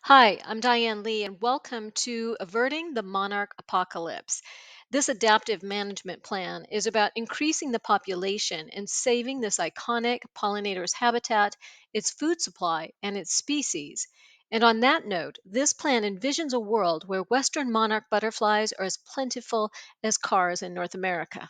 Hi, I'm Dyan Lee, and welcome to Averting the Monarch Apocalypse. This adaptive management plan is about increasing the population and saving this iconic pollinator's habitat, its food supply, and its species. And on that note, this plan envisions a world where Western monarch butterflies are as plentiful as cars in North America.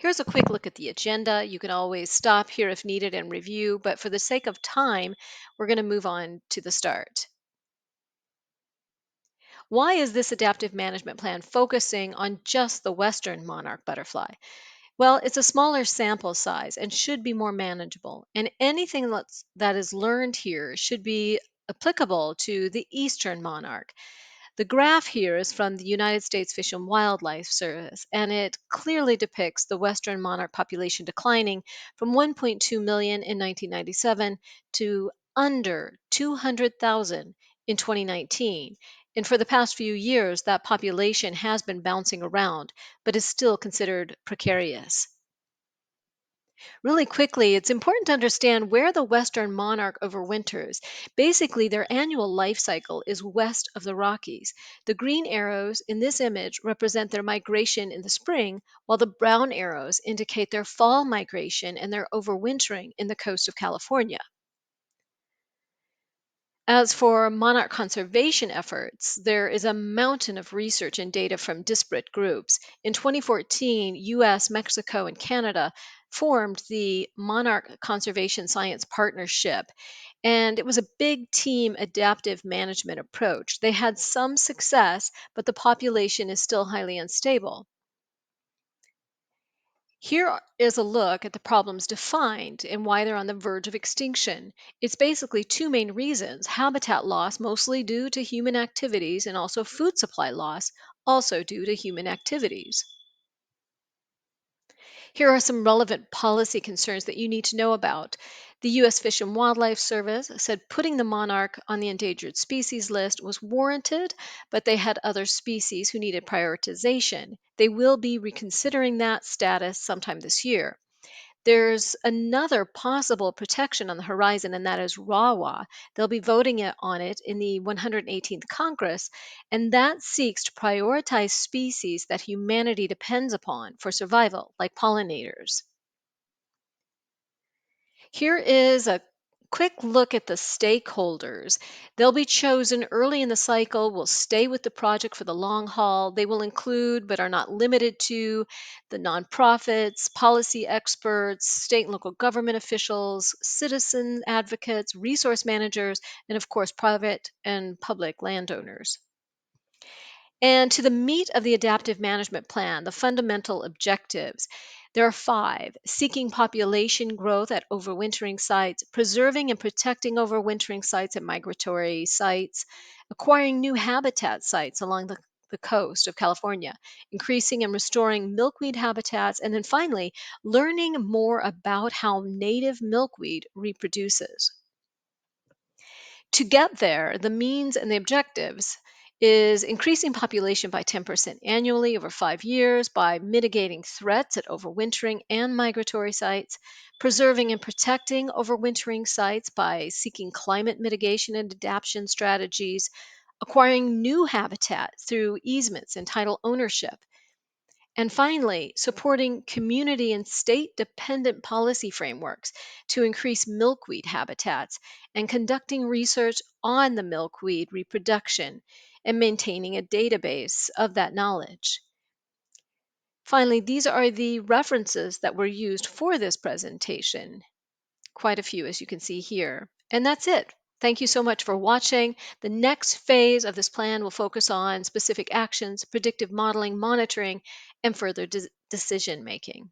Here's a quick look at the agenda. You can always stop here if needed and review, but for the sake of time, we're going to move on to the start. Why is this adaptive management plan focusing on just the Western monarch butterfly? Well, it's a smaller sample size and should be more manageable. And anything that is learned here should be applicable to the Eastern monarch. The graph here is from the United States Fish and Wildlife Service, and it clearly depicts the Western monarch population declining from 1.2 million in 1997 to under 200,000 in 2019. And for the past few years, that population has been bouncing around, but is still considered precarious. Really quickly, it's important to understand where the Western monarch overwinters. Basically, their annual life cycle is west of the Rockies. The green arrows in this image represent their migration in the spring, while the brown arrows indicate their fall migration and their overwintering in the coast of California. As for monarch conservation efforts, there is a mountain of research and data from disparate groups. In 2014, US, Mexico, and Canada formed the Monarch Conservation Science Partnership, and it was a big team adaptive management approach. They had some success, but the population is still highly unstable. Here is a look at the problems defined and why they're on the verge of extinction. It's basically two main reasons: habitat loss, mostly due to human activities, and also food supply loss, also due to human activities. Here are some relevant policy concerns that you need to know about. The U.S. Fish and Wildlife Service said putting the monarch on the endangered species list was warranted, but they had other species who needed prioritization. They will be reconsidering that status sometime this year. There's another possible protection on the horizon, and that is RAWA. They'll be voting on it in the 118th Congress, and that seeks to prioritize species that humanity depends upon for survival, like pollinators. Here is a quick look at the stakeholders. They'll be chosen early in the cycle, will stay with the project for the long haul. They will include, but are not limited to, the nonprofits, policy experts, state and local government officials, citizen advocates, resource managers, and of course, private and public landowners. And to the meat of the adaptive management plan, the fundamental objectives. There are five: seeking population growth at overwintering sites, preserving and protecting overwintering sites at migratory sites, acquiring new habitat sites along the coast of California, increasing and restoring milkweed habitats, and then finally, learning more about how native milkweed reproduces. To get there, the means and the objectives is increasing population by 10% annually over 5 years by mitigating threats at overwintering and migratory sites, preserving and protecting overwintering sites by seeking climate mitigation and adaptation strategies, acquiring new habitat through easements and title ownership, and finally, supporting community and state dependent policy frameworks to increase milkweed habitats and conducting research on the milkweed reproduction and maintaining a database of that knowledge. Finally, these are the references that were used for this presentation. Quite a few, as you can see here. And that's it. Thank you so much for watching. The next phase of this plan will focus on specific actions, predictive modeling, monitoring, and further decision making.